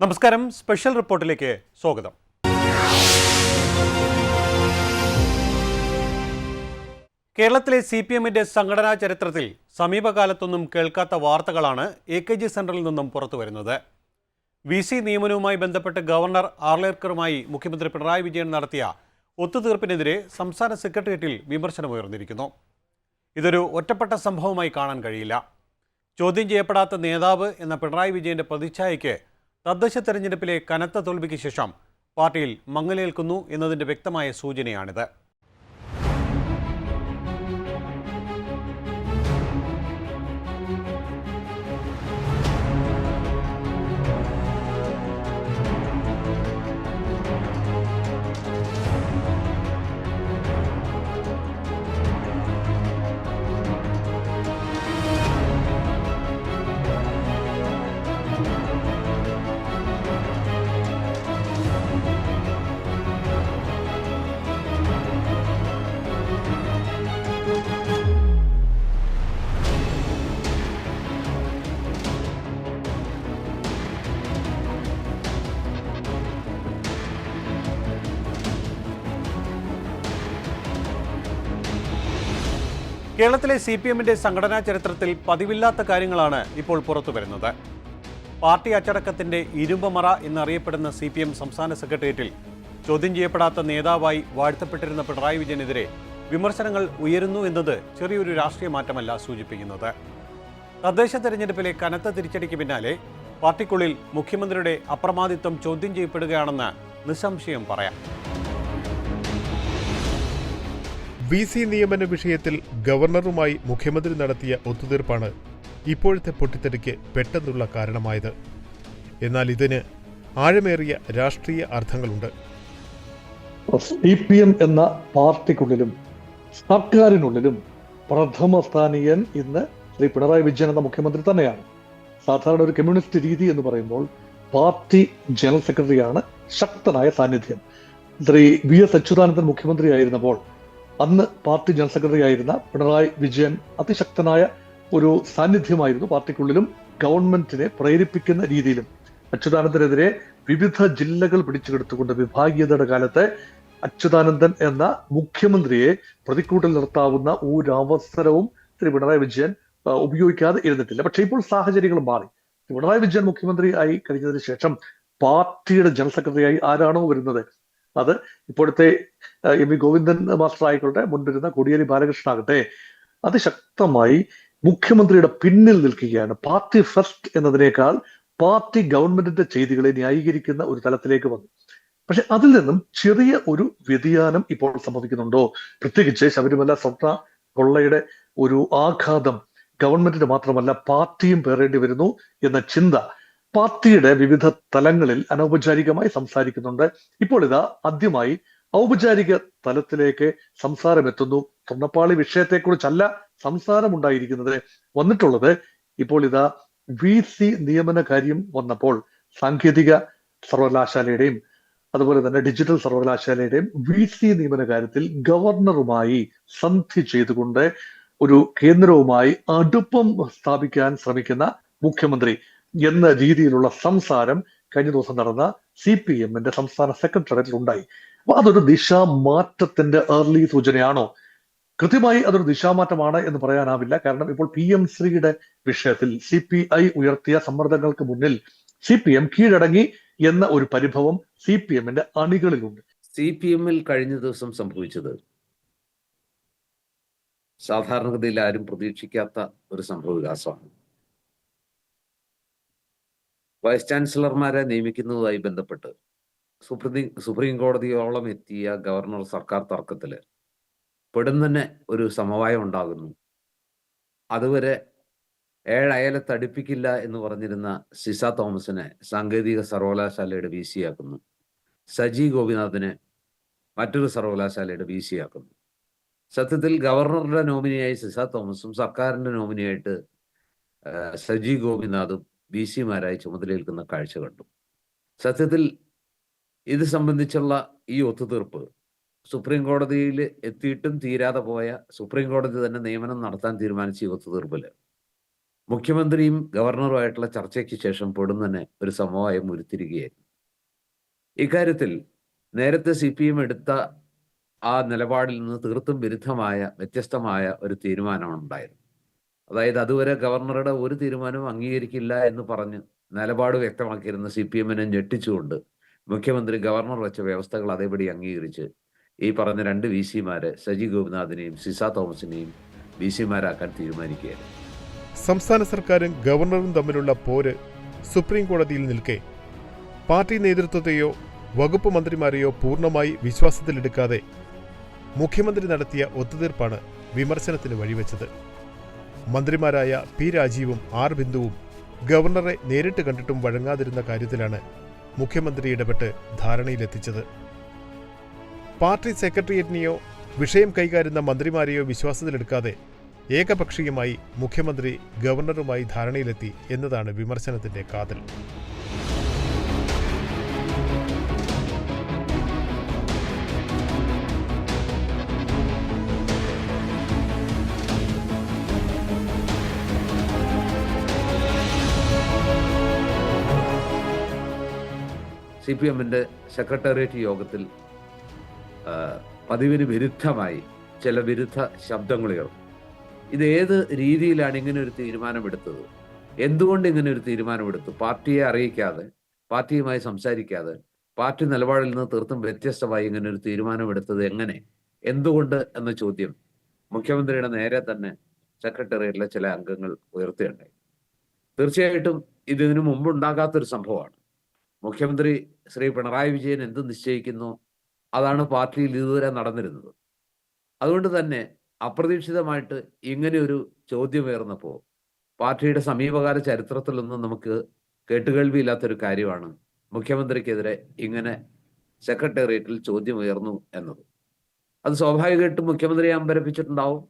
നമസ്കാരം. സ്പെഷ്യൽ റിപ്പോർട്ടിലേക്ക് സ്വാഗതം. കേരളത്തിലെ CPM-ന്റെ സംഘടനാ ചരിത്രത്തിൽ സമീപകാലത്തൊന്നും കേൾക്കാത്ത വാർത്തകളാണ് AKG സെന്ററിൽ നിന്നും പുറത്തുവരുന്നത്. VC നിയമനവുമായി ബന്ധപ്പെട്ട് ഗവർണർ ആർലേക്കറുമായി മുഖ്യമന്ത്രി പിണറായി വിജയൻ നടത്തിയ ഒത്തുതീർപ്പിനെതിരെ സംസ്ഥാന സെക്രട്ടേറിയറ്റിൽ വിമർശനമുയർന്നിരിക്കുന്നു. ഇതൊരു ഒറ്റപ്പെട്ട സംഭവമായി കാണാൻ കഴിയില്ല. ചോദ്യം ചെയ്യപ്പെടാത്ത നേതാവ് എന്ന പിണറായി വിജയന്റെ പ്രതിച്ഛായയ്ക്ക് തദ്ദേശ തെരഞ്ഞെടുപ്പിലെ കനത്ത തോൽവിക്ക് ശേഷം പാർട്ടിയിൽ മങ്ങലേൽക്കുന്നു എന്നതിൻ്റെ വ്യക്തമായ സൂചനയാണിത്. കേരളത്തിലെ CPM-ന്റെ സംഘടനാ ചരിത്രത്തിൽ പതിവില്ലാത്ത കാര്യങ്ങളാണ് ഇപ്പോൾ പുറത്തു വരുന്നത്. പാർട്ടി അച്ചടക്കത്തിന്റെ ഇരുമ്പമറ എന്നറിയപ്പെടുന്ന CPM സംസ്ഥാന സെക്രട്ടേറിയറ്റിൽ ചോദ്യം ചെയ്യപ്പെടാത്ത നേതാവായി വാഴ്ത്തപ്പെട്ടിരുന്ന പിണറായി വിജയനെതിരെ വിമർശനങ്ങൾ ഉയരുന്നു എന്നത് ചെറിയൊരു രാഷ്ട്രീയ മാറ്റമല്ല സൂചിപ്പിക്കുന്നത്. തദ്ദേശ തെരഞ്ഞെടുപ്പിലെ കനത്ത തിരിച്ചടിക്ക് പിന്നാലെ പാർട്ടിക്കുള്ളിൽ മുഖ്യമന്ത്രിയുടെ അപ്രമാദിത്വം ചോദ്യം ചെയ്യപ്പെടുകയാണെന്ന് നിസ്സംശയം പറയാം. VC നിയമന വിഷയത്തിൽ ഗവർണറുമായി മുഖ്യമന്ത്രി നടത്തിയ ഒത്തുതീർപ്പാണ് ഇപ്പോഴത്തെ പൊട്ടിത്തെറിക്ക് പെട്ടെന്നുള്ള കാരണമായത്. എന്നാൽ ഇതിന് ആഴമേറിയ രാഷ്ട്രീയ അർത്ഥങ്ങളുണ്ട്. CPM എന്ന പാർട്ടിക്കുള്ളിലും സർക്കാരിനുള്ളിലും പ്രഥമ സ്ഥാനീയൻ ഇന്ന് ശ്രീ പിണറായി വിജയൻ എന്ന മുഖ്യമന്ത്രി തന്നെയാണ്. സാധാരണ ഒരു കമ്മ്യൂണിസ്റ്റ് രീതി എന്ന് പറയുമ്പോൾ പാർട്ടി ജനറൽ സെക്രട്ടറിയാണ് ശക്തനായ സാന്നിധ്യം. ശ്രീ VS അച്യുതാനന്ദൻ മുഖ്യമന്ത്രി ആയിരുന്നപ്പോൾ അന്ന് പാർട്ടി ജനറൽ സെക്രട്ടറി ആയിരുന്ന പിണറായി വിജയൻ അതിശക്തനായ ഒരു സാന്നിധ്യമായിരുന്നു പാർട്ടിക്കുള്ളിലും ഗവൺമെന്റിനെ പ്രേരിപ്പിക്കുന്ന രീതിയിലും. അച്യുതാനന്ദനെതിരെ വിവിധ ജില്ലകൾ പിടിച്ചെടുത്തുകൊണ്ട് വിഭാഗീയതയുടെ കാലത്ത് അച്യുതാനന്ദൻ എന്ന മുഖ്യമന്ത്രിയെ പ്രതിക്കൂട്ടിൽ നിർത്താവുന്ന ഒരവസരവും ശ്രീ പിണറായി വിജയൻ ഉപയോഗിക്കാതെ ഇരുന്നിട്ടില്ല. പക്ഷെ ഇപ്പോൾ സാഹചര്യങ്ങൾ മാറി. പിണറായി വിജയൻ മുഖ്യമന്ത്രി ആയി കഴിഞ്ഞതിന് ശേഷം പാർട്ടിയുടെ ജനറൽ സെക്രട്ടറിയായി ആരാണോ വരുന്നത്, അത് ഇപ്പോഴത്തെ MV ഗോവിന്ദൻ മാസ്റ്റർ ആയിക്കോട്ടെ, മുൻപിരുന്ന കോടിയേരി ബാലകൃഷ്ണൻ ആകട്ടെ, അതിശക്തമായി മുഖ്യമന്ത്രിയുടെ പിന്നിൽ നിൽക്കുകയാണ്. പാർട്ടി ഫസ്റ്റ് എന്നതിനേക്കാൾ പാർട്ടി ഗവൺമെന്റിന്റെ ചെയ്തികളെ ന്യായീകരിക്കുന്ന ഒരു തലത്തിലേക്ക് വന്നു. പക്ഷെ അതിൽ നിന്നും ചെറിയ ഒരു വ്യതിയാനം ഇപ്പോൾ സംഭവിക്കുന്നുണ്ടോ? പ്രത്യേകിച്ച് ശബരിമല സ്വർണ്ണ കൊള്ളയുടെ ഒരു ആഘാതം ഗവൺമെന്റിന് മാത്രമല്ല പാർട്ടിയും പേറേണ്ടി വരുന്നു എന്ന ചിന്ത പാർട്ടിയുടെ വിവിധ തലങ്ങളിൽ അനൗപചാരികമായി സംസാരിക്കുന്നുണ്ട്. ഇപ്പോൾ ഇതാ ആദ്യമായി ഔപചാരിക തലത്തിലേക്ക് സംസാരമെത്തുന്നു. സ്വർണ്ണപ്പാളി വിഷയത്തെക്കുറിച്ചല്ല സംസാരമുണ്ടായിരിക്കുന്നത്, വന്നിട്ടുള്ളത് ഇപ്പോൾ ഇതാ VC നിയമന കാര്യം വന്നപ്പോൾ സാങ്കേതിക സർവകലാശാലയുടെയും അതുപോലെ തന്നെ ഡിജിറ്റൽ സർവകലാശാലയുടെയും VC നിയമന കാര്യത്തിൽ ഗവർണറുമായി സന്ധി ചെയ്തുകൊണ്ട് ഒരു കേന്ദ്രവുമായി അടുപ്പം സ്ഥാപിക്കാൻ ശ്രമിക്കുന്ന മുഖ്യമന്ത്രി എന്ന രീതിയിലുള്ള സംസാരം കഴിഞ്ഞ ദിവസം നടന്ന CPM-ന്റെ സംസ്ഥാന സെക്രട്ടേറിയറ്റിൽ ഉണ്ടായി. അപ്പൊ അതൊരു ദിശാമാറ്റത്തിന്റെ ഏർലി സൂചനയാണോ? കൃത്യമായി അതൊരു ദിശാമാറ്റമാണ് എന്ന് പറയാനാവില്ല. കാരണം ഇപ്പോൾ PM-ശ്രീയുടെ വിഷയത്തിൽ CPI ഉയർത്തിയ സമ്മർദ്ദങ്ങൾക്ക് മുന്നിൽ CPM കീഴടങ്ങി എന്ന ഒരു പരിഭവം CPM-ന്റെ അണികളിലുണ്ട്. CPM-ൽ കഴിഞ്ഞ ദിവസം സംഭവിച്ചത് സാധാരണഗതിയിൽ ആരും പ്രതീക്ഷിക്കാത്ത ഒരു സംഭവ വികാസമാണ്. വൈസ് ചാൻസലർമാരെ നിയമിക്കുന്നതുമായി ബന്ധപ്പെട്ട് സുപ്രീം കോടതിയോളം എത്തിയ ഗവർണർ സർക്കാർ തർക്കത്തിൽ പെടുന്നന്നെ ഒരു സമവായം ഉണ്ടാകുന്നു. അതുവരെ 7 അയലത്ത് അടുപ്പിക്കില്ല എന്ന് പറഞ്ഞിരുന്ന സിസ തോമസിനെ സാങ്കേതിക സർവകലാശാലയുടെ VC ആക്കുന്നു. സജി ഗോപിനാഥിനെ മറ്റൊരു സർവകലാശാലയുടെ VC ആക്കുന്നു. സത്യത്തിൽ ഗവർണറുടെ നോമിനിയായി സിസ തോമസും സർക്കാരിന്റെ നോമിനിയായിട്ട് സജി ഗോപിനാഥും VC-മാരായി ചുമതലയേൽക്കുന്ന കാഴ്ച കണ്ടു. സത്യത്തിൽ ഇത് സംബന്ധിച്ചുള്ള ഈ ഒത്തുതീർപ്പ് സുപ്രീം കോടതിയിൽ എത്തിയിട്ടും തീരാതെ പോയ, സുപ്രീം കോടതി തന്നെ നിയമനം നടത്താൻ തീരുമാനിച്ച ഈ ഒത്തുതീർപ്പിൽ മുഖ്യമന്ത്രിയും ഗവർണറുമായിട്ടുള്ള ചർച്ചയ്ക്ക് ശേഷം പൊടുന്നനെ ഒരു സമവായം ഉരുത്തിരിക്കുകയായിരുന്നു. ഇക്കാര്യത്തിൽ നേരത്തെ CPM എടുത്ത ആ നിലപാടിൽ നിന്ന് തീർത്തും വിരുദ്ധമായ വ്യത്യസ്തമായ ഒരു തീരുമാനമാണ് ഉണ്ടായത്. അതായത് അതുവരെ ഗവർണറുടെ ഒരു തീരുമാനവും അംഗീകരിക്കില്ല എന്ന് പറഞ്ഞ് നിലപാട് വ്യക്തമാക്കിയിരുന്ന CPM-നെ ഞെട്ടിച്ചുകൊണ്ട് മുഖ്യമന്ത്രി ഗവർണർ വെച്ച വ്യവസ്ഥകൾ അതേപടി അംഗീകരിച്ച് ഈ പറഞ്ഞ 2 VC-മാരെ സജി ഗോപിനാഥിനെയും സിസ തോമസിനെയും VC-മാരാക്കാൻ തീരുമാനിക്കുകയായിരുന്നു. സംസ്ഥാന സർക്കാരും ഗവർണറും തമ്മിലുള്ള പോര് സുപ്രീം കോടതിയിൽ നിൽക്കെ പാർട്ടി നേതൃത്വത്തെയോ വകുപ്പ് മന്ത്രിമാരെയോ പൂർണ്ണമായി വിശ്വാസത്തിലെടുക്കാതെ മുഖ്യമന്ത്രി നടത്തിയ ഒത്തുതീർപ്പാണ് വിമർശനത്തിന് വഴിവെച്ചത്. മന്ത്രിമാരായ P. രാജീവും R. ബിന്ദുവും ഗവർണറെ നേരിട്ട് കണ്ടിട്ടും വഴങ്ങാതിരുന്ന കാര്യത്തിലാണ് മുഖ്യമന്ത്രി ഇടപെട്ട് ധാരണയിലെത്തിച്ചത്. പാർട്ടി സെക്രട്ടേറിയറ്റിനെയോ വിഷയം കൈകാരുന്ന മന്ത്രിമാരെയോ വിശ്വാസത്തിലെടുക്കാതെ ഏകപക്ഷീയമായി മുഖ്യമന്ത്രി ഗവർണറുമായി ധാരണയിലെത്തി എന്നതാണ് വിമർശനത്തിന്റെ കാതൽ. CPM-ന്റെ സെക്രട്ടേറിയറ്റ് യോഗത്തിൽ പതിവിന് വിരുദ്ധമായി ചില വിരുദ്ധ ശബ്ദങ്ങളുയർന്നു. ഇത് ഏത് രീതിയിലാണ് ഇങ്ങനെ ഒരു തീരുമാനമെടുത്തത്? എന്തുകൊണ്ട് ഇങ്ങനെ ഒരു തീരുമാനമെടുത്തു? പാർട്ടിയെ അറിയിക്കാതെ, പാർട്ടിയുമായി സംസാരിക്കാതെ, പാർട്ടി നിലപാടിൽ നിന്ന് തീർത്തും വ്യത്യസ്തമായി ഇങ്ങനെ ഒരു തീരുമാനമെടുത്തത് എങ്ങനെ, എന്തുകൊണ്ട് എന്ന ചോദ്യം മുഖ്യമന്ത്രിയുടെ നേരെ തന്നെ സെക്രട്ടേറിയറ്റിലെ ചില അംഗങ്ങൾ ഉയർത്തുകയുണ്ടായി. തീർച്ചയായിട്ടും ഇതിനു മുമ്പ് ഉണ്ടാകാത്തൊരു സംഭവമാണ്. മുഖ്യമന്ത്രി ശ്രീ പിണറായി വിജയൻ എന്ത് നിശ്ചയിക്കുന്നു അതാണ് പാർട്ടിയിൽ ഇതുവരെ നടന്നിരുന്നത്. അതുകൊണ്ട് തന്നെ അപ്രതീക്ഷിതമായിട്ട് ഇങ്ങനെയൊരു ചോദ്യമുയർന്നപ്പോൾ പാർട്ടിയുടെ സമീപകാല ചരിത്രത്തിലൊന്നും നമുക്ക് കേട്ടുകേൾവിയില്ലാത്തൊരു കാര്യമാണ് മുഖ്യമന്ത്രിക്കെതിരെ ഇങ്ങനെ സെക്രട്ടേറിയറ്റിൽ ചോദ്യമുയർന്നു എന്നത്. അത് സ്വാഭാവികമായിട്ടും മുഖ്യമന്ത്രിയെ അമ്പരപ്പിച്ചിട്ടുണ്ടാവും.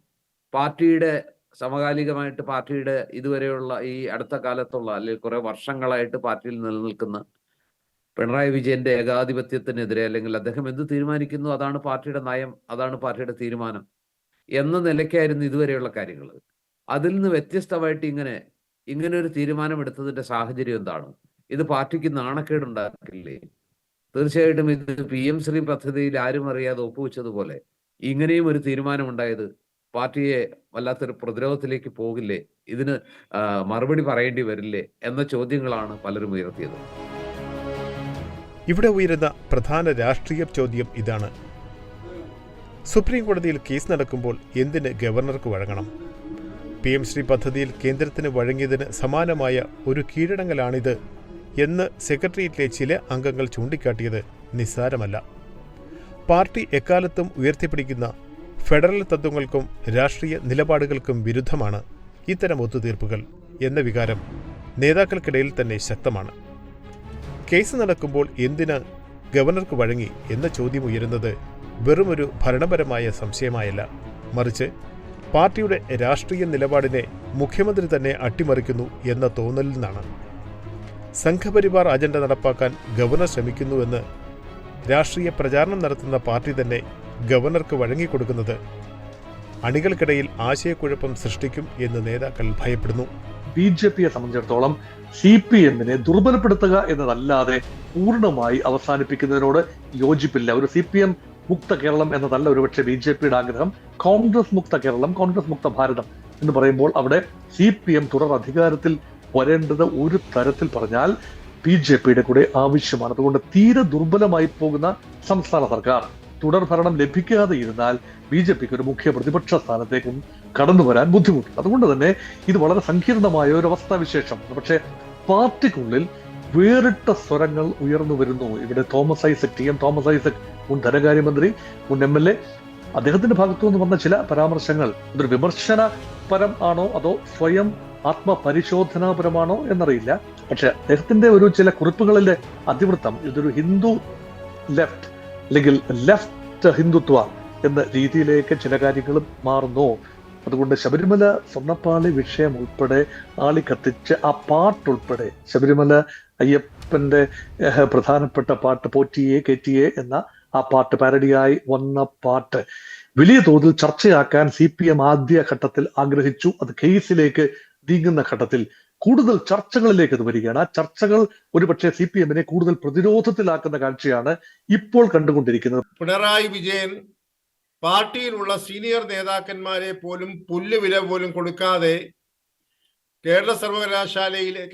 പാർട്ടിയുടെ സമകാലികമായിട്ട് പാർട്ടിയുടെ ഇതുവരെയുള്ള ഈ അടുത്ത കാലത്തുള്ള അല്ലെങ്കിൽ കുറെ വർഷങ്ങളായിട്ട് പാർട്ടിയിൽ നിലനിൽക്കുന്ന പിണറായി വിജയന്റെ ഏകാധിപത്യത്തിനെതിരെ അല്ലെങ്കിൽ അദ്ദേഹം എന്ത് തീരുമാനിക്കുന്നു അതാണ് പാർട്ടിയുടെ നയം, അതാണ് പാർട്ടിയുടെ തീരുമാനം എന്ന നിലയ്ക്കായിരുന്നു ഇതുവരെയുള്ള കാര്യങ്ങൾ. അതിൽ നിന്ന് വ്യത്യസ്തമായിട്ട് ഇങ്ങനെ ഒരു തീരുമാനമെടുത്തതിന്റെ സാഹചര്യം എന്താണ്? ഇത് പാർട്ടിക്ക് നാണക്കേടുണ്ടാക്കില്ലേ? തീർച്ചയായിട്ടും ഇത് PM ശ്രീ പദ്ധതിയിൽ ആരും അറിയാതെ ഒപ്പുവെച്ചതുപോലെ ഇങ്ങനെയും ഒരു തീരുമാനമുണ്ടായത് പാർട്ടിയെ വല്ലാത്തൊരു പ്രതിരോധത്തിലേക്ക് പോകില്ലേ? ഇതിന് മറുപടി പറയേണ്ടി വരില്ലേ എന്ന ചോദ്യങ്ങളാണ് പലരും ഉയർത്തിയത്. ഇവിടെ ഉയരുന്ന പ്രധാന രാഷ്ട്രീയ ചോദ്യം ഇതാണ്: സുപ്രീം കോടതിയിൽ കേസ് നടക്കുമ്പോൾ എന്തിന് ഗവർണർക്ക് വഴങ്ങണം? PM ശ്രീ പദ്ധതിയിൽ കേന്ദ്രത്തിന് വഴങ്ങിയതിന് സമാനമായ ഒരു കീഴടങ്ങലാണിത് എന്ന് സെക്രട്ടേറിയറ്റിലെ ചില അംഗങ്ങൾ ചൂണ്ടിക്കാട്ടിയത് നിസ്സാരമല്ല. പാർട്ടി എക്കാലത്തും ഉയർത്തിപ്പിടിക്കുന്ന ഫെഡറൽ തത്വങ്ങൾക്കും രാഷ്ട്രീയ നിലപാടുകൾക്കും വിരുദ്ധമാണ് ഇത്തരം ഒത്തുതീർപ്പുകൾ എന്ന വികാരം നേതാക്കൾക്കിടയിൽ തന്നെ ശക്തമാണ്. കേസ് നടക്കുമ്പോൾ എന്തിന് ഗവർണർക്ക് വഴങ്ങി എന്ന ചോദ്യം ഉയരുന്നത് വെറുമൊരു ഭരണപരമായ സംശയമായല്ല, മറിച്ച് പാർട്ടിയുടെ രാഷ്ട്രീയ നിലപാടിനെ മുഖ്യമന്ത്രി തന്നെ അട്ടിമറിക്കുന്നു എന്ന തോന്നലിൽ നിന്നാണ്. സംഘപരിവാർ അജണ്ട നടപ്പാക്കാൻ ഗവർണർ ശ്രമിക്കുന്നുവെന്ന് രാഷ്ട്രീയ പ്രചാരണം നടത്തുന്ന പാർട്ടി തന്നെ ഗവർണർക്ക് വഴങ്ങിക്കൊടുക്കുന്നത് അണികൾക്കിടയിൽ ആശയക്കുഴപ്പം സൃഷ്ടിക്കും എന്ന് നേതാക്കൾ ഭയപ്പെടുന്നു. BJP-യെ സംബന്ധിച്ചിടത്തോളം CPM-നെ ദുർബലപ്പെടുത്തുക എന്നതല്ലാതെ പൂർണ്ണമായി അവസാനിപ്പിക്കുന്നതിനോട് യോജിപ്പില്ല. ഒരു CPM മുക്ത കേരളം എന്നതല്ല ഒരുപക്ഷെ BJP-യുടെ ആഗ്രഹം. കോൺഗ്രസ് മുക്ത കേരളം, കോൺഗ്രസ് മുക്ത ഭാരതം എന്ന് പറയുമ്പോൾ അവിടെ CPM തുടർ അധികാരത്തിൽ വരേണ്ടത് ഒരു തരത്തിൽ പറഞ്ഞാൽ BJP-യുടെ കൂടെ ആവശ്യമാണ്. അതുകൊണ്ട് തീരെ ദുർബലമായി പോകുന്ന സംസ്ഥാന സർക്കാർ തുടർ ഭരണം ലഭിക്കാതെ ഇരുന്നാൽ BJP-ക്ക് ഒരു മുഖ്യ പ്രതിപക്ഷ സ്ഥാനത്തേക്കും കടന്നു വരാൻ ബുദ്ധിമുട്ടുണ്ട്. അതുകൊണ്ട് തന്നെ ഇത് വളരെ സങ്കീർണമായ ഒരു അവസ്ഥാവിശേഷം. പക്ഷേ പാർട്ടിക്കുള്ളിൽ വേറിട്ട സ്വരങ്ങൾ ഉയർന്നു വരുന്നു. ഇവിടെ TM തോമസ് ഐസക് മുൻ ധനകാര്യമന്ത്രി, മുൻ MLA, അദ്ദേഹത്തിന്റെ ഭാഗത്തു നിന്ന് വന്ന ചില പരാമർശങ്ങൾ ഇതൊരു വിമർശനപരം ആണോ അതോ സ്വയം ആത്മപരിശോധനാപരമാണോ എന്നറിയില്ല. പക്ഷെ അദ്ദേഹത്തിന്റെ ഒരു ചില കുറിപ്പുകളിലെ അതിവൃത്തം ഇതൊരു ഹിന്ദു ലെഫ്റ്റ് അല്ലെങ്കിൽ ലെഫ്റ്റ് ഹിന്ദുത്വ എന്ന രീതിയിലേക്ക് ചില കാര്യങ്ങളും മാറുന്നു. അതുകൊണ്ട് ശബരിമല സ്വർണ്ണപ്പാളി വിഷയം ഉൾപ്പെടെ ആളിക്കത്തിച്ച് ആ പാട്ടുൾപ്പെടെ ശബരിമല അയ്യപ്പന്റെ പ്രധാനപ്പെട്ട പാട്ട് പോറ്റിയെ കേറ്റിയെ എന്ന ആ പാട്ട് പാരഡിയായി വന്ന പാട്ട് വലിയ തോതിൽ ചർച്ചയാക്കാൻ CPM ആദ്യ ഘട്ടത്തിൽ ആഗ്രഹിച്ചു. അത് കേസിലേക്ക് നീങ്ങുന്ന ഘട്ടത്തിൽ കൂടുതൽ ചർച്ചകളിലേക്ക് അത് വരികയാണ്. ആ ചർച്ചകൾ ഒരുപക്ഷെ CPM-നെ കൂടുതൽ പ്രതിരോധത്തിലാക്കുന്ന കാഴ്ചയാണ് ഇപ്പോൾ കണ്ടുകൊണ്ടിരിക്കുന്നത്. പിണറായി വിജയൻ പാർട്ടിയിലുള്ള സീനിയർ നേതാക്കന്മാരെ പോലും പുല്ലുവില പോലും കൊടുക്കാതെ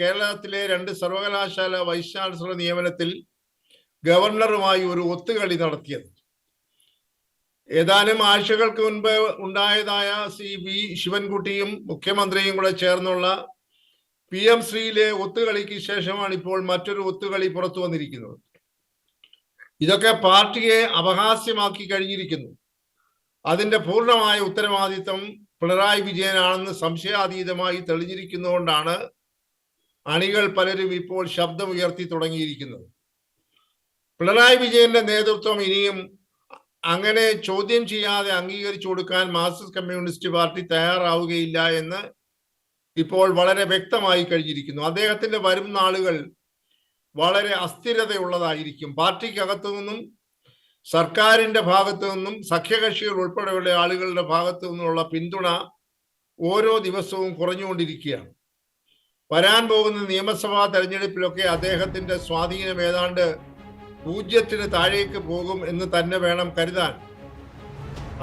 കേരളത്തിലെ 2 സർവകലാശാല വൈസ് ചാൻസലർ നിയമനത്തിൽ ഗവർണറുമായി ഒരു ഒത്തുകളി നടത്തിയത്. ഏതാനും ആഴ്ചകൾക്ക് മുൻപ് ഉണ്ടായതായ CV ശിവൻകുട്ടിയും മുഖ്യമന്ത്രിയും കൂടെ ചേർന്നുള്ള PM ശ്രീയിലെ ഒത്തുകളിക്ക് ശേഷമാണ് ഇപ്പോൾ മറ്റൊരു ഒത്തുകളി പുറത്തു വന്നിരിക്കുന്നത്. ഇതൊക്കെ പാർട്ടിയെ അപഹാസ്യമാക്കി കഴിഞ്ഞിരിക്കുന്നു. അതിന്റെ പൂർണ്ണമായ ഉത്തരവാദിത്വം പിണറായി വിജയനാണെന്ന് സംശയാതീതമായി തെളിഞ്ഞിരിക്കുന്നതുകൊണ്ടാണ് അണികൾ പലരും ഇപ്പോൾ ശബ്ദമുയർത്തി തുടങ്ങിയിരിക്കുന്നത്. പിണറായി വിജയന്റെ നേതൃത്വം ഇനിയും അങ്ങനെ ചോദ്യം ചെയ്യാതെ അംഗീകരിച്ചു കൊടുക്കാൻ മാർക്സിസ്റ്റ് കമ്മ്യൂണിസ്റ്റ് പാർട്ടി തയ്യാറാവുകയില്ല എന്ന് ഇപ്പോൾ വളരെ വ്യക്തമായി കഴിഞ്ഞിരിക്കുന്നു. അദ്ദേഹത്തിന്റെ വരും നാളുകൾ വളരെ അസ്ഥിരതയുള്ളതായിരിക്കും. പാർട്ടിക്കകത്തു നിന്നും സർക്കാരിന്റെ ഭാഗത്തു നിന്നും സഖ്യകക്ഷികൾ ഉൾപ്പെടെയുള്ള ആളുകളുടെ ഭാഗത്തു നിന്നുള്ള പിന്തുണ ഓരോ ദിവസവും കുറഞ്ഞുകൊണ്ടിരിക്കുകയാണ്. വരാൻ പോകുന്ന നിയമസഭാ തെരഞ്ഞെടുപ്പിലൊക്കെ അദ്ദേഹത്തിന്റെ സ്വാധീനം ഏതാണ്ട് 0 താഴേക്ക് പോകും എന്ന് തന്നെ വേണം കരുതാൻ.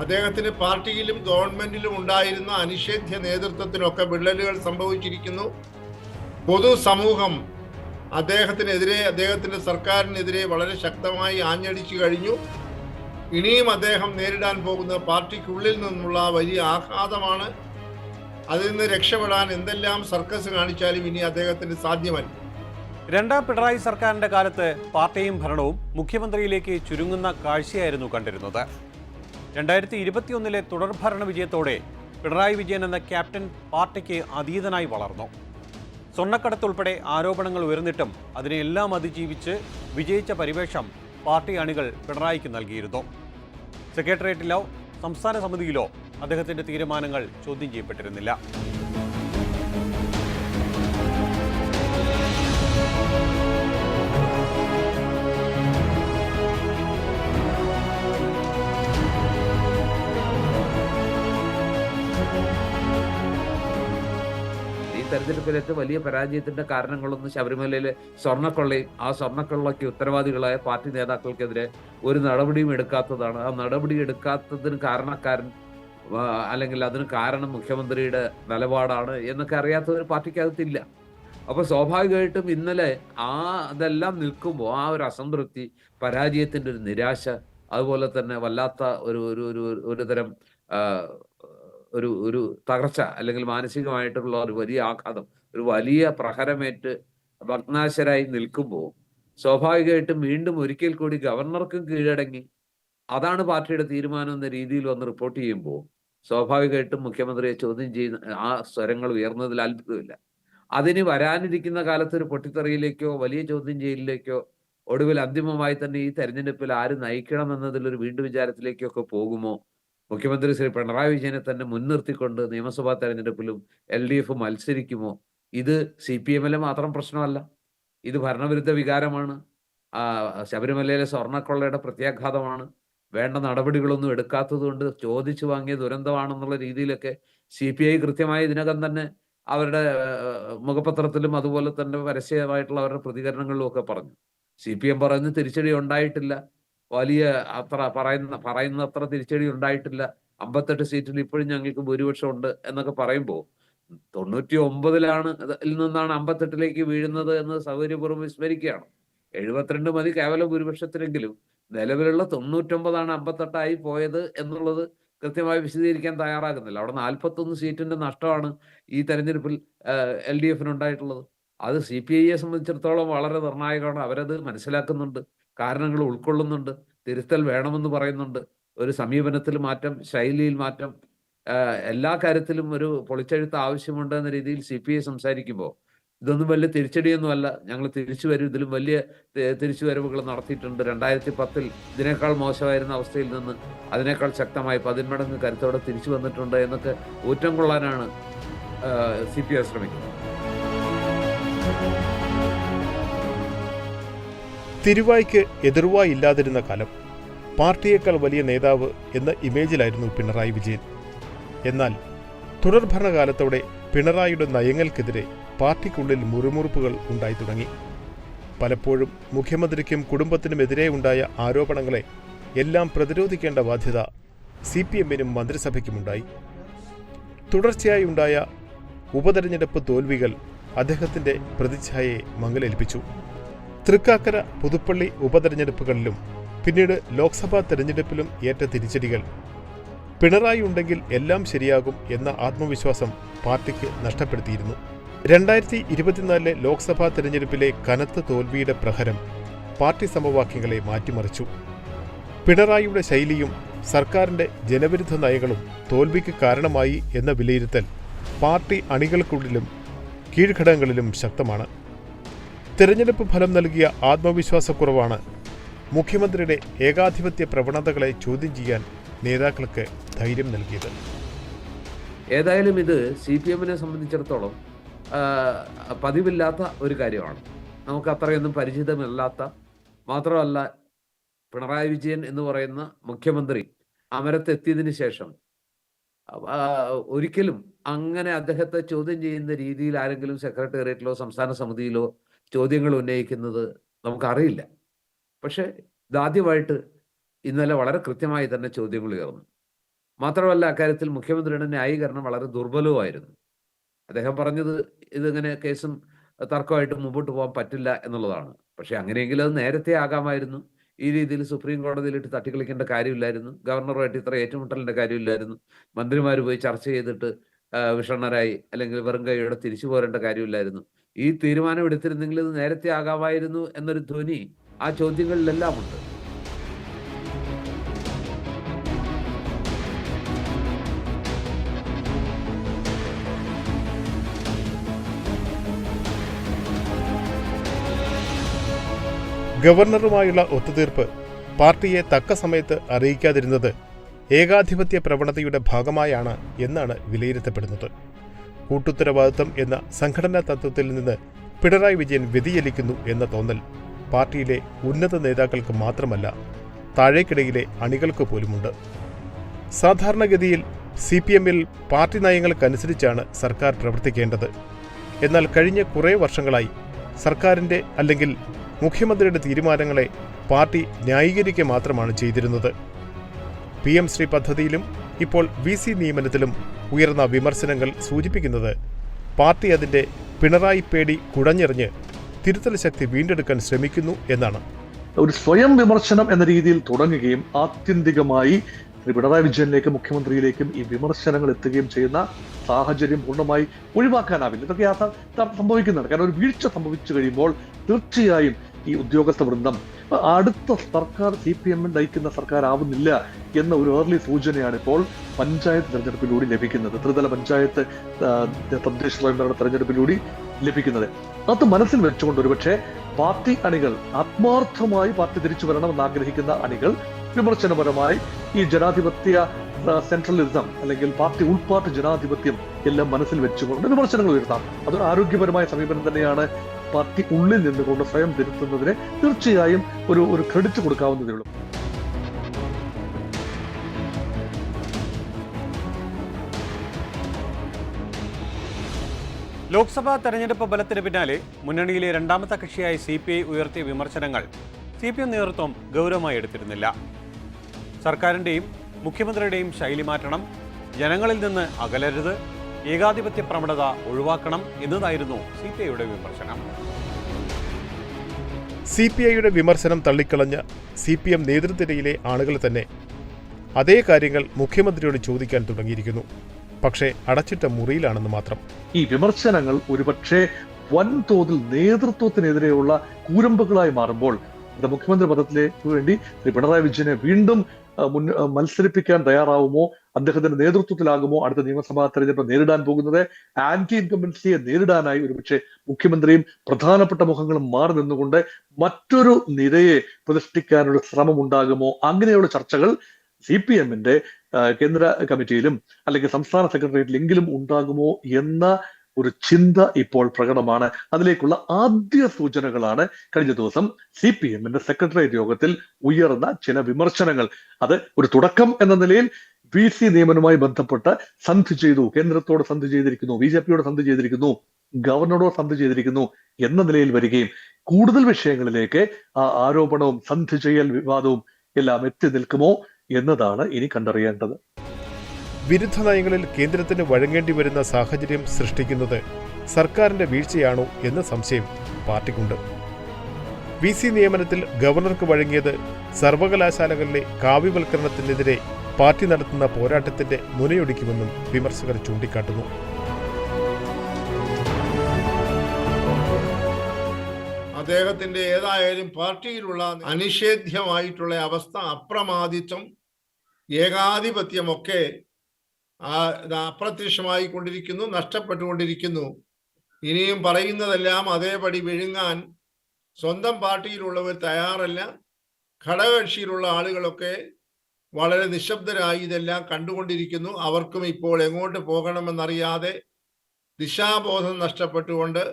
അദ്ദേഹത്തിന് പാർട്ടിയിലും ഗവൺമെന്റിലും ഉണ്ടായിരുന്ന അനിഷേധ്യ നേതൃത്വത്തിനൊക്കെ വിള്ളലുകൾ സംഭവിച്ചിരിക്കുന്നു. പൊതുസമൂഹം അദ്ദേഹത്തിന്റെ സർക്കാരിനെതിരെ വളരെ ശക്തമായി ആഞ്ഞടിച്ചു കഴിഞ്ഞു. ഇനിയും അദ്ദേഹം നേരിടാൻ പോകുന്ന പാർട്ടിക്കുള്ളിൽ നിന്നുള്ള വലിയ ആഘാതമാണ്. അതിൽ നിന്ന് രക്ഷപ്പെടാൻ എന്തെല്ലാം സർക്കസ് കാണിച്ചാലും ഇനി അദ്ദേഹത്തിന് സാധ്യമല്ല. 2ാം പിണറായി സർക്കാരിന്റെ കാലത്ത് പാർട്ടിയും ഭരണവും മുഖ്യമന്ത്രിയിലേക്ക് ചുരുങ്ങുന്ന കാഴ്ചയായിരുന്നു കണ്ടിരുന്നത്. 2021 തുടർഭരണ വിജയത്തോടെ പിണറായി വിജയൻ എന്ന ക്യാപ്റ്റൻ പാർട്ടിക്ക് അതീതനായി വളർന്നു. സ്വർണ്ണക്കടത്തുൾപ്പെടെ ആരോപണങ്ങൾ ഉയർന്നിട്ടും അതിനെല്ലാം അതിജീവിച്ച് വിജയിച്ച പരിവേഷം പാർട്ടി അണികൾ പിണറായിക്ക് നൽകിയിരുന്നു. സെക്രട്ടേറിയറ്റിലോ സംസ്ഥാന സമിതിയിലോ അദ്ദേഹത്തിന്റെ തീരുമാനങ്ങൾ ചോദ്യം ചെയ്യപ്പെട്ടിരുന്നില്ല. തെരഞ്ഞെടുപ്പിലെ ഏറ്റവും വലിയ പരാജയത്തിന്റെ കാരണങ്ങളൊന്നും ശബരിമലയിലെ സ്വർണ്ണക്കൊള്ളയും ആ സ്വർണ്ണക്കൊള്ളയ്ക്ക് ഉത്തരവാദികളായ പാർട്ടി നേതാക്കൾക്കെതിരെ ഒരു നടപടിയും എടുക്കാത്തതാണ്. ആ നടപടി എടുക്കാത്തതിന് കാരണക്കാരൻ അല്ലെങ്കിൽ അതിന് കാരണം മുഖ്യമന്ത്രിയുടെ നിലപാടാണ് എന്നൊക്കെ അറിയാത്തവർ പാർട്ടിക്കകത്തില്ല. അപ്പൊ സ്വാഭാവികമായിട്ടും ഇന്നലെ അതെല്ലാം നിൽക്കുമ്പോൾ ആ ഒരു അസംതൃപ്തി, പരാജയത്തിന്റെ ഒരു നിരാശ, അതുപോലെ തന്നെ വല്ലാത്ത ഒരു തരം ഒരു തകർച്ച അല്ലെങ്കിൽ മാനസികമായിട്ടുള്ള ഒരു വലിയ ആഘാതം, ഒരു വലിയ പ്രഹരമേറ്റ് ഭഗ്നാശരായി നിൽക്കുമ്പോൾ സ്വാഭാവികമായിട്ടും വീണ്ടും ഒരിക്കൽ കൂടി ഗവർണർക്കും കീഴടങ്ങി അതാണ് പാർട്ടിയുടെ തീരുമാനം എന്ന രീതിയിൽ വന്ന് റിപ്പോർട്ട് ചെയ്യുമ്പോൾ സ്വാഭാവികമായിട്ടും മുഖ്യമന്ത്രിയെ ചോദ്യം ചെയ്യുന്ന ആ സ്വരങ്ങൾ ഉയർന്നതിൽ അത്ഭുതമില്ല. അതിന് വരാനിരിക്കുന്ന കാലത്ത് ഒരു പൊട്ടിത്തെറിയിലേക്കോ വലിയ ചോദ്യം ചെയ്യലിലേക്കോ ഒടുവിൽ അന്തിമമായി തന്നെ ഈ തെരഞ്ഞെടുപ്പിൽ ആര് നയിക്കണം എന്നതിലൊരു വീണ്ടും വിചാരത്തിലേക്കൊക്കെ പോകുമോ? മുഖ്യമന്ത്രി ശ്രീ പിണറായി വിജയനെ തന്നെ മുൻനിർത്തിക്കൊണ്ട് നിയമസഭാ തെരഞ്ഞെടുപ്പിലും LDF മത്സരിക്കുമോ? ഇത് CPM-ലെ മാത്രം പ്രശ്നമല്ല, ഇത് ഭരണവിരുദ്ധ വികാരമാണ്. ശബരിമലയിലെ സ്വർണ്ണക്കൊള്ളയുടെ പ്രത്യാഘാതമാണ്. വേണ്ട നടപടികളൊന്നും എടുക്കാത്തത് കൊണ്ട് ചോദിച്ചു വാങ്ങിയ ദുരന്തമാണെന്നുള്ള രീതിയിലൊക്കെ CPI കൃത്യമായി ഇതിനകം തന്നെ അവരുടെ മുഖപത്രത്തിലും അതുപോലെ തന്നെ പരസ്യമായിട്ടുള്ള അവരുടെ പ്രതികരണങ്ങളിലും ഒക്കെ പറഞ്ഞു. CPM പറയുന്ന തിരിച്ചടി ഉണ്ടായിട്ടില്ല, വലിയ പറയുന്നത്ര തിരിച്ചടി ഉണ്ടായിട്ടില്ല, 58 സീറ്റിൽ ഇപ്പോഴും ഞങ്ങൾക്ക് ഭൂരിപക്ഷം ഉണ്ട് എന്നൊക്കെ പറയുമ്പോൾ 99-ലാണ് നിന്നാണ് 58-ലേക്ക് വീഴുന്നത് എന്ന് സൗകര്യപൂർവ്വം വിസ്മരിക്കുകയാണ്. 72 മതി കേവല ഭൂരിപക്ഷത്തിനെങ്കിലും നിലവിലുള്ള 99-ആണ് 58-ആയി പോയത് എന്നുള്ളത് കൃത്യമായി വിശദീകരിക്കാൻ തയ്യാറാകുന്നില്ല. അവിടെ 41 സീറ്റിന്റെ നഷ്ടമാണ് ഈ തെരഞ്ഞെടുപ്പിൽ LDF-നുണ്ടായിട്ടുള്ളത്. അത് CPI-യെ സംബന്ധിച്ചിടത്തോളം വളരെ നിർണായകമാണ്. അവരത് മനസ്സിലാക്കുന്നുണ്ട്, കാരണങ്ങൾ ഉൾക്കൊള്ളുന്നുണ്ട്, തിരുത്തൽ വേണമെന്ന് പറയുന്നുണ്ട്, ഒരു സമീപനത്തിൽ മാറ്റം, ശൈലിയിൽ മാറ്റം, എല്ലാ കാര്യത്തിലും ഒരു പൊളിച്ചെഴുത്ത് ആവശ്യമുണ്ട് എന്ന രീതിയിൽ CPI സംസാരിക്കുമ്പോൾ ഇതൊന്നും വലിയ തിരിച്ചടിയൊന്നുമല്ല, ഞങ്ങൾ തിരിച്ചു വരും, ഇതിലും വലിയ തിരിച്ചുവരവുകൾ നടത്തിയിട്ടുണ്ട്, 2010-ൽ ഇതിനേക്കാൾ മോശമായിരുന്ന അവസ്ഥയിൽ നിന്ന് അതിനേക്കാൾ ശക്തമായി 10 മടങ്ങ് കരുത്തോടെ തിരിച്ചു വന്നിട്ടുണ്ട് എന്നൊക്കെ ഊറ്റം കൊള്ളാനാണ് CPI ശ്രമിക്കുന്നത്. തിരുവായ്ക്ക് എതിർവായി ഇല്ലാതിരുന്ന കാലം പാർട്ടിയേക്കാൾ വലിയ നേതാവ് എന്ന ഇമേജിലായിരുന്നു പിണറായി വിജയൻ. എന്നാൽ തുടർഭരണകാലത്തോടെ പിണറായിയുടെ നയങ്ങൾക്കെതിരെ പാർട്ടിക്കുള്ളിൽ മുറിമുറുപ്പുകൾ ഉണ്ടായി തുടങ്ങി. പലപ്പോഴും മുഖ്യമന്ത്രിക്കും കുടുംബത്തിനുമെതിരെ ഉണ്ടായ ആരോപണങ്ങളെ എല്ലാം പ്രതിരോധിക്കേണ്ട ബാധ്യത CPM-നും മന്ത്രിസഭയ്ക്കുമുണ്ടായി. തുടർച്ചയായി ഉണ്ടായ ഉപതെരഞ്ഞെടുപ്പ് തോൽവികൾ അദ്ദേഹത്തിന്റെ പ്രതിച്ഛായയെ മങ്ങലേൽപ്പിച്ചു. തൃക്കാക്കര, പുതുപ്പള്ളി ഉപതെരഞ്ഞെടുപ്പുകളിലും പിന്നീട് ലോക്സഭാ തെരഞ്ഞെടുപ്പിലും ഏറ്റ തിരിച്ചടികൾ പിണറായി ഉണ്ടെങ്കിൽ എല്ലാം ശരിയാകും എന്ന ആത്മവിശ്വാസം പാർട്ടിക്ക് നഷ്ടപ്പെടുത്തിയിരുന്നു. 2024 ലോക്സഭാ തെരഞ്ഞെടുപ്പിലെ കനത്ത തോൽവിയുടെ പ്രഹരം പാർട്ടി സമവാക്യങ്ങളെ മാറ്റിമറിച്ചു. പിണറായിയുടെ ശൈലിയും സർക്കാരിന്റെ ജനവിരുദ്ധ നയങ്ങളും തോൽവിക്ക് കാരണമായി എന്ന വിലയിരുത്തൽ പാർട്ടി അണികൾക്കുള്ളിലും കീഴ്ഘടകങ്ങളിലും ശക്തമാണ്. തെരഞ്ഞെടുപ്പ് ഫലം നൽകിയ ആത്മവിശ്വാസക്കുറവാണ് മുഖ്യമന്ത്രിയുടെ ഏകാധിപത്യ പ്രവണതകളെ ചോദ്യം ചെയ്യാൻ നേതാക്കൾക്ക് ധൈര്യം നൽകിയത്. ഏതായാലും ഇത് CPM-നെ സംബന്ധിച്ചിടത്തോളം പതിവില്ലാത്ത ഒരു കാര്യമാണ്. നമുക്ക് അത്രയൊന്നും പരിചിതമല്ലാത്ത, മാത്രമല്ല പിണറായി വിജയൻ എന്ന് പറയുന്ന മുഖ്യമന്ത്രി അമരത്തെത്തിയതിനു ശേഷം ഒരിക്കലും അങ്ങനെ അദ്ദേഹത്തെ ചോദ്യം ചെയ്യുന്ന രീതിയിൽ ആരെങ്കിലും സെക്രട്ടേറിയറ്റിലോ സംസ്ഥാന സമിതിയിലോ ചോദ്യങ്ങൾ ഉന്നയിക്കുന്നത് നമുക്കറിയില്ല. പക്ഷേ ഇതാദ്യമായിട്ട് ഇന്നലെ വളരെ കൃത്യമായി തന്നെ ചോദ്യങ്ങൾ ഉയർന്നു. മാത്രമല്ല അക്കാര്യത്തിൽ മുഖ്യമന്ത്രിയുടെ ന്യായീകരണം വളരെ ദുർബലവുമായിരുന്നു. അദ്ദേഹം പറഞ്ഞത് ഇതിങ്ങനെ കേസും തർക്കമായിട്ട് മുമ്പോട്ട് പോകാൻ പറ്റില്ല എന്നുള്ളതാണ്. പക്ഷേ അങ്ങനെയെങ്കിൽ അത് നേരത്തെ ആകാമായിരുന്നു. ഈ രീതിയിൽ സുപ്രീം കോടതിയിലിട്ട് തട്ടിക്കളിക്കേണ്ട കാര്യമില്ലായിരുന്നു. ഗവർണറുമായിട്ട് ഇത്ര ഏറ്റുമുട്ടലിൻ്റെ കാര്യമില്ലായിരുന്നു. മന്ത്രിമാർ പോയി ചർച്ച ചെയ്തിട്ട് വിഷണ്ണരായി അല്ലെങ്കിൽ വെറും കൈയോടെ തിരിച്ചു പോരേണ്ട കാര്യമില്ലായിരുന്നു. ഈ തീരുമാനം എടുത്തിരുന്നെങ്കിൽ ഇത് നേരത്തെ ആകാമായിരുന്നു എന്നൊരു ധ്വനി ആ ചോദ്യങ്ങളിലെല്ലാം ഉണ്ട്. ഗവർണറുമായുള്ള ഒത്തുതീർപ്പ് പാർട്ടിയെ തക്ക സമയത്ത് അറിയിക്കാതിരുന്നത് ഏകാധിപത്യ പ്രവണതയുടെ ഭാഗമായാണ് എന്നാണ് വിലയിരുത്തപ്പെടുന്നത്. കൂട്ടുത്തരവാദിത്തം എന്ന സംഘടനാ തത്വത്തിൽ നിന്ന് പിണറായി വിജയൻ വ്യതിചലിക്കുന്നു എന്ന തോന്നൽ പാർട്ടിയിലെ ഉന്നത നേതാക്കൾക്ക് മാത്രമല്ല, താഴേക്കിടയിലെ അണികൾക്ക് പോലുമുണ്ട്. സാധാരണഗതിയിൽ CPM-ൽ പാർട്ടി നയങ്ങൾക്കനുസരിച്ചാണ് സർക്കാർ പ്രവർത്തിക്കേണ്ടത്. എന്നാൽ കഴിഞ്ഞ കുറേ വർഷങ്ങളായി സർക്കാരിൻ്റെ അല്ലെങ്കിൽ മുഖ്യമന്ത്രിയുടെ തീരുമാനങ്ങളെ പാർട്ടി ന്യായീകരിക്കുക മാത്രമാണ് ചെയ്തിരുന്നത്. PM ശ്രീ പദ്ധതിയിലും ഇപ്പോൾ VC നിയമനത്തിലും ഉയർന്ന വിമർശനങ്ങൾ സൂചിപ്പിക്കുന്നത് പാർട്ടി അതിൻ്റെ പിണറായി പേടി കുടഞ്ഞെറിഞ്ഞ് തിരുത്തൽ ശക്തി വീണ്ടെടുക്കാൻ ശ്രമിക്കുന്നു എന്നാണ്. ഒരു സ്വയം വിമർശനം എന്ന രീതിയിൽ തുടങ്ങുകയും ആത്യന്തികമായി പിണറായി വിജയനിലേക്കും മുഖ്യമന്ത്രിയിലേക്കും ഈ വിമർശനങ്ങൾ എത്തുകയും ചെയ്യുന്ന സാഹചര്യം പൂർണ്ണമായി ഒഴിവാക്കാനാവില്ല. ഇതൊക്കെ സംഭവിക്കുന്നതാണ്. കാരണം ഒരു വീഴ്ച സംഭവിച്ചു കഴിയുമ്പോൾ തീർച്ചയായും ഈ ഉദ്യോഗസ്ഥ വൃന്ദം അടുത്ത സർക്കാർ CPM നയിക്കുന്ന സർക്കാർ ആവുന്നില്ല എന്ന ഒരു ഏർലി സൂചനയാണ് ഇപ്പോൾ പഞ്ചായത്ത് തെരഞ്ഞെടുപ്പിലൂടെ ലഭിക്കുന്നത്. ത്രിതല പഞ്ചായത്ത് തദ്ദേശ സ്വയംഭരണ തെരഞ്ഞെടുപ്പിലൂടെ ലഭിക്കുന്നത്. അത് മനസ്സിൽ വെച്ചുകൊണ്ട് ഒരുപക്ഷെ പാർട്ടി അണികൾ ആത്മാർത്ഥമായി പാർട്ടി തിരിച്ചു വരണമെന്ന് ആഗ്രഹിക്കുന്ന അണികൾ വിമർശനപരമായി ഈ ജനാധിപത്യ സെൻട്രലിസം അല്ലെങ്കിൽ പാർട്ടി ഉൾപാട്ട് ജനാധിപത്യം എല്ലാം മനസ്സിൽ വെച്ചുകൊണ്ട് വിമർശനങ്ങൾ ഉയർത്താം. അതൊരു ആരോഗ്യപരമായ സമീപനം തന്നെയാണ്. പാർട്ടി ഉള്ളിൽ നിന്നുകൊണ്ട് സ്വയം തിരുത്തുന്നതിന് തീർച്ചയായും ഒരു ക്രെഡിറ്റ് കൊടുക്കാവുന്നതേ ഉള്ളൂ. ലോക്സഭാ തെരഞ്ഞെടുപ്പ് ഫലത്തിന് പിന്നാലെ മുന്നണിയിലെ രണ്ടാമത്തെ കക്ഷിയായ CPI ഉയർത്തിയ വിമർശനങ്ങൾ CPM നേതൃത്വം ഗൗരവമായി എടുത്തിരുന്നില്ല. സർക്കാരിൻ്റെയും മുഖ്യമന്ത്രിയുടെയും ശൈലി മാറ്റണം, ജനങ്ങളിൽ നിന്ന് അകലരുത്, ഏകാധിപത്യ പ്രവണത ഒഴിവാക്കണം എന്നതായിരുന്നു CPIയുടെ വിമർശനം. CPIയുടെ വിമർശനം തള്ളിക്കളഞ്ഞ CPM നേതൃത്വത്തിലെ ആളുകൾ തന്നെ അതേ കാര്യങ്ങൾ മുഖ്യമന്ത്രിയോട് ചോദിക്കാൻ തുടങ്ങിയിരിക്കുന്നു. പക്ഷേ അടച്ചിട്ട മുറിയിലാണെന്ന് മാത്രം. ഈ വിമർശനങ്ങൾ ഒരുപക്ഷെ വൻതോതിൽ നേതൃത്വത്തിനെതിരെയുള്ള കൂരമ്പുകളായി മാറുമ്പോൾ അത് മുഖ്യമന്ത്രി പദത്തിലേക്ക് വേണ്ടി ശ്രീ പിണറായി വിജയനെ വീണ്ടും മത്സരിപ്പിക്കാൻ തയ്യാറാവുമോ, അദ്ദേഹത്തിന്റെ നേതൃത്വത്തിലാകുമോ അടുത്ത നിയമസഭാ തെരഞ്ഞെടുപ്പ് നേരിടാൻ പോകുന്നത്? ആന്റി ഇൻകംബൻസിയെ നേരിടാനായി ഒരുപക്ഷെ മുഖ്യമന്ത്രിയും പ്രധാനപ്പെട്ട മുഖങ്ങളും മാറി നിന്നുകൊണ്ട് മറ്റൊരു നിരയെ പ്രതിഷ്ഠിക്കാനുള്ള ശ്രമം ഉണ്ടാകുമോ? അങ്ങനെയുള്ള ചർച്ചകൾ CPM-ന്റെ കേന്ദ്ര കമ്മിറ്റിയിലും അല്ലെങ്കിൽ സംസ്ഥാന സെക്രട്ടേറിയറ്റിലെങ്കിലും ഉണ്ടാകുമോ എന്ന ഒരു ചിന്ത ഇപ്പോൾ പ്രകടമാണ്. അതിലേക്കുള്ള ആദ്യ സൂചനകളാണ് കഴിഞ്ഞ ദിവസം CPM-ന്റെ സെക്രട്ടേറിയറ്റ് യോഗത്തിൽ ഉയർന്ന ചില വിമർശനങ്ങൾ. അത് ഒരു തുടക്കം എന്ന നിലയിൽ VC നിയമനവുമായി ബന്ധപ്പെട്ട് സന്ധി ചെയ്തു, കേന്ദ്രത്തോട് സന്ധി ചെയ്തിരിക്കുന്നു, BJP-യോട് സന്ധി ചെയ്തിരിക്കുന്നു, ഗവർണറോട് സന്ധി ചെയ്തിരിക്കുന്നു എന്ന നിലയിൽ വരികയും കൂടുതൽ വിഷയങ്ങളിലേക്ക് ആ ആരോപണവും സന്ധി ചെയ്യൽ വിവാദവും എല്ലാം എത്തി നിൽക്കുമോ എന്നതാണ് ഇനി കണ്ടറിയേണ്ടത്. വിരുദ്ധ നയങ്ങളിൽ കേന്ദ്രത്തിന് വഴങ്ങേണ്ടി വരുന്ന സാഹചര്യം സൃഷ്ടിക്കുന്നത് സർക്കാരിന്റെ വീഴ്ചയാണോ എന്ന സംശയം പാർട്ടിക്കുണ്ട്. VC നിയമനത്തിൽ ഗവർണർക്ക് വഴങ്ങിയത് സർവകലാശാലകളിലെ കാവ്യവൽക്കരണത്തിനെതിരെ പാർട്ടി നടത്തുന്ന പോരാട്ടത്തിന്റെ മുനയൊടിക്കുമെന്നും വിമർശകർ ചൂണ്ടിക്കാട്ടുന്നു. അദ്ദേഹത്തിന്റെ ഏതായാലും പാർട്ടിയിലുള്ള അനിഷേധ്യമായിട്ടുള്ള അവസ്ഥ, അപ്രമാദിത്വം, ഏകാധിപത്യമൊക്കെ അപ്രത്യക്ഷമായി കൊണ്ടിരിക്കുന്നു, നഷ്ടപ്പെട്ടുകൊണ്ടിരിക്കുന്നു. ഇനിയും പറയുന്നതെല്ലാം അതേപടി വിഴുങ്ങാൻ സ്വന്തം പാർട്ടിയിലുള്ളവർ തയ്യാറല്ല. ഘടകകക്ഷിയിലുള്ള ആളുകളൊക്കെ വളരെ നിശബ്ദരായി ഇതെല്ലാം കണ്ടുകൊണ്ടിരിക്കുന്നു. അവർക്കും ഇപ്പോൾ എങ്ങോട്ട് പോകണമെന്നറിയാതെ ദിശാബോധം നഷ്ടപ്പെട്ടുകൊണ്ട്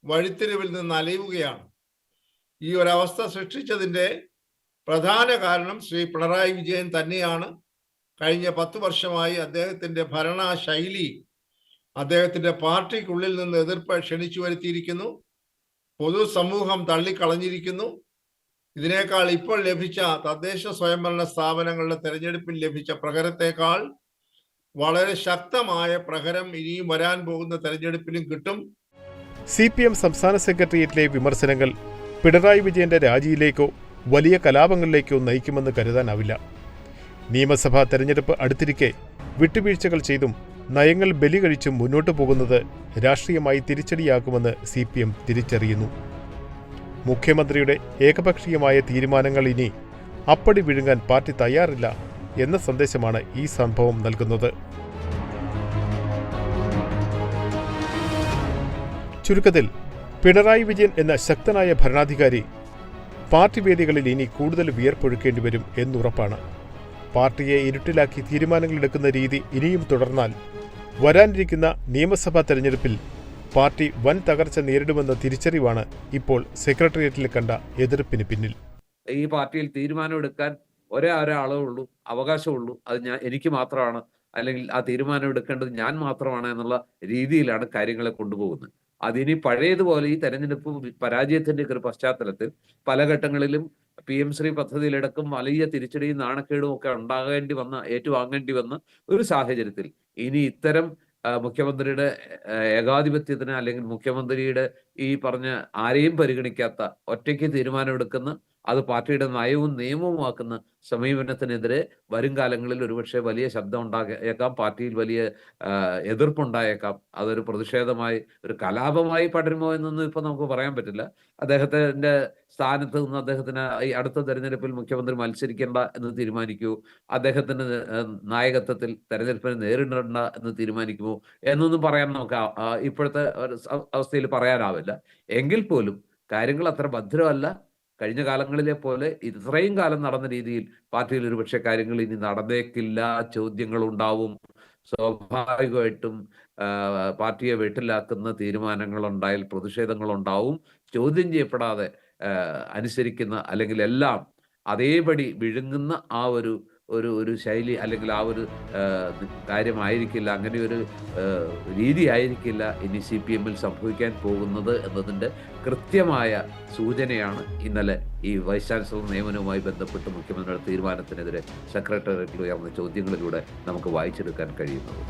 വഴിത്തിരിവിൽ നിന്ന് അലയുകയാണ്. ഈ ഒരവസ്ഥ സൃഷ്ടിച്ചതിൻ്റെ പ്രധാന കാരണം ശ്രീ പിണറായി വിജയൻ തന്നെയാണ്. കഴിഞ്ഞ 10 വർഷമായി അദ്ദേഹത്തിൻ്റെ ഭരണശൈലി അദ്ദേഹത്തിൻ്റെ പാർട്ടിക്കുള്ളിൽ നിന്ന് എതിർപ്പ് ക്ഷണിച്ചു വരുത്തിയിരിക്കുന്നു. പൊതുസമൂഹം തള്ളിക്കളഞ്ഞിരിക്കുന്നു. ഇതിനേക്കാൾ ഇപ്പോൾ ലഭിച്ച തദ്ദേശ സ്വയംഭരണ സ്ഥാപനങ്ങളുടെ തെരഞ്ഞെടുപ്പിൽ ലഭിച്ച പ്രഹരത്തേക്കാൾ വളരെ ശക്തമായ പ്രഹരം ഇനിയും വരാൻ പോകുന്ന തെരഞ്ഞെടുപ്പിലും കിട്ടും. CPM സംസ്ഥാന സെക്രട്ടേറിയറ്റിലെ വിമർശനങ്ങൾ പിണറായി വിജയന്റെ രാജിയിലേക്കോ വലിയ കലാപങ്ങളിലേക്കോ നയിക്കുമെന്ന് കരുതാനാവില്ല. നിയമസഭാ തെരഞ്ഞെടുപ്പ് അടുത്തിരിക്കെ വിട്ടുവീഴ്ചകൾ ചെയ്തും നയങ്ങൾ ബലി കഴിച്ചും മുന്നോട്ടു പോകുന്നത് രാഷ്ട്രീയമായി തിരിച്ചടിയാക്കുമെന്ന് CPM തിരിച്ചറിയുന്നു. മുഖ്യമന്ത്രിയുടെ ഏകപക്ഷീയമായ തീരുമാനങ്ങൾ ഇനി അപ്പടി വിഴുങ്ങാൻ പാർട്ടി തയ്യാറില്ല എന്ന സന്ദേശമാണ് ഈ സംഭവം നൽകുന്നത്. ചുരുക്കത്തിൽ പിണറായി വിജയൻ എന്ന ശക്തനായ ഭരണാധികാരി പാർട്ടി വേദികളിൽ ഇനി കൂടുതൽ വിയർപ്പൊഴുക്കേണ്ടി വരും എന്നുറപ്പാണ്. പാർട്ടിയെ ഇരുട്ടിലാക്കി തീരുമാനങ്ങളെടുക്കുന്ന രീതി ഇനിയും തുടർന്നാൽ വരാനിരിക്കുന്ന നിയമസഭാ തെരഞ്ഞെടുപ്പിൽ പാർട്ടി വൻ തകർച്ച നേരിടുമെന്ന തിരിച്ചറിവാണ് ഇപ്പോൾ സെക്രട്ടേറിയറ്റിൽ കണ്ട എതിർപ്പിന് പിന്നിൽ. ഈ പാർട്ടിയിൽ തീരുമാനമെടുക്കാൻ ഒരാളേ ഉള്ളൂ, അവകാശമുള്ളൂ, അത് എനിക്ക് മാത്രമാണ്, അല്ലെങ്കിൽ ആ തീരുമാനം എടുക്കേണ്ടത് ഞാൻ മാത്രമാണ് എന്നുള്ള രീതിയിലാണ് കാര്യങ്ങളെ കൊണ്ടുപോകുന്നത്. അതിനി പഴയതുപോലെ ഈ തെരഞ്ഞെടുപ്പ് പരാജയത്തിന്റെ ഒരു പശ്ചാത്തലത്തിൽ പല ഘട്ടങ്ങളിലും PM ശ്രീ പദ്ധതിയിലടക്കം വലിയ തിരിച്ചടിയും നാണക്കേടും ഒക്കെ ഏറ്റുവാങ്ങേണ്ടി വന്ന ഒരു സാഹചര്യത്തിൽ ഇനി ഇത്തരം മുഖ്യമന്ത്രിയുടെ ഏകാധിപത്യത്തിന്, അല്ലെങ്കിൽ മുഖ്യമന്ത്രിയുടെ ഈ പറഞ്ഞ ആരെയും പരിഗണിക്കാത്ത ഒറ്റയ്ക്ക് തീരുമാനമെടുക്കുന്ന, അത് പാർട്ടിയുടെ നയവും നിയമവുമാക്കുന്ന സമീപനത്തിനെതിരെ വരും കാലങ്ങളിൽ ഒരുപക്ഷെ വലിയ ശബ്ദം ഉണ്ടായേക്കാം, പാർട്ടിയിൽ വലിയ എതിർപ്പുണ്ടായേക്കാം. അതൊരു പ്രതിഷേധമായി, ഒരു കലാപമായി പടരുമോ എന്നൊന്നും ഇപ്പൊ നമുക്ക് പറയാൻ പറ്റില്ല. അദ്ദേഹത്തിന്റെ സ്ഥാനത്ത് നിന്ന് അദ്ദേഹത്തിന് ഈ അടുത്ത തെരഞ്ഞെടുപ്പിൽ മുഖ്യമന്ത്രി മത്സരിക്കേണ്ട എന്ന് തീരുമാനിക്കൂ, അദ്ദേഹത്തിന്റെ നായകത്വത്തിൽ തെരഞ്ഞെടുപ്പിനെ നേരിടേണ്ട എന്ന് തീരുമാനിക്കുമോ എന്നൊന്നും പറയാൻ നമുക്ക് ഇപ്പോഴത്തെ അവസ്ഥയിൽ പറയാനാവില്ല. എങ്കിൽ പോലും കാര്യങ്ങൾ അത്ര ഭദ്രമല്ല. കഴിഞ്ഞ കാലങ്ങളിലെ പോലെ ഇത്രയും കാലം നടന്ന രീതിയിൽ പാർട്ടിയിൽ ഒരുപക്ഷെ കാര്യങ്ങൾ ഇനി നടന്നേക്കില്ല. ചോദ്യങ്ങളുണ്ടാവും. സ്വാഭാവികമായിട്ടും പാർട്ടിയെ വീട്ടിലാക്കുന്ന തീരുമാനങ്ങളുണ്ടായാൽ പ്രതിഷേധങ്ങളുണ്ടാവും. ചോദ്യം ചെയ്യപ്പെടാതെ അനുസരിക്കുന്ന, അല്ലെങ്കിൽ എല്ലാം അതേപടി വിഴുങ്ങുന്ന ആ ഒരു ശൈലി, അല്ലെങ്കിൽ ആ ഒരു കാര്യമായിരിക്കില്ല, അങ്ങനെ ഒരു രീതി ആയിരിക്കില്ല ഇനി CPM-ൽ സംഭവിക്കാൻ പോകുന്നത് എന്നതിൻ്റെ കൃത്യമായ സൂചനയാണ് ഇന്നലെ ഈ വൈസ് ചാൻസലർ നിയമനവുമായി ബന്ധപ്പെട്ട് മുഖ്യമന്ത്രിയുടെ തീരുമാനത്തിനെതിരെ സെക്രട്ടേറിയറ്റിൽ ഉയർന്ന ചോദ്യങ്ങളിലൂടെ നമുക്ക് വായിച്ചെടുക്കാൻ കഴിയുന്നത്.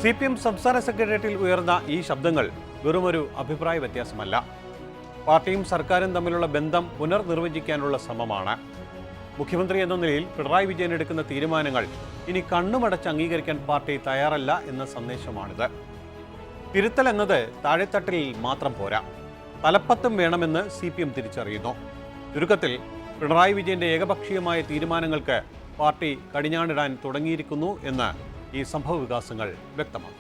CPM സംസ്ഥാന സെക്രട്ടേറിയറ്റിൽ ഉയർന്ന ഈ ശബ്ദങ്ങൾ വെറുമൊരു അഭിപ്രായ വ്യത്യാസമല്ല. പാർട്ടിയും സർക്കാരും തമ്മിലുള്ള ബന്ധം പുനർനിർവചിക്കാനുള്ള ശ്രമമാണ്. മുഖ്യമന്ത്രി എന്ന നിലയിൽ പിണറായി വിജയൻ എടുക്കുന്ന തീരുമാനങ്ങൾ ഇനി കണ്ണുമടച്ച് അംഗീകരിക്കാൻ പാർട്ടി തയ്യാറല്ല എന്ന സന്ദേശമാണിത്. തിരുത്തൽ എന്നത് താഴെത്തട്ടിൽ മാത്രം പോരാ, തലപ്പത്തും വേണമെന്ന് CPM തിരിച്ചറിയുന്നു. ചുരുക്കത്തിൽ പിണറായി വിജയന്റെ ഏകപക്ഷീയമായ തീരുമാനങ്ങൾക്ക് പാർട്ടി കടിഞ്ഞാണിടാൻ തുടങ്ങിയിരിക്കുന്നു എന്ന് ഈ സംഭവ വികാസങ്ങൾ വ്യക്തമാക്കും.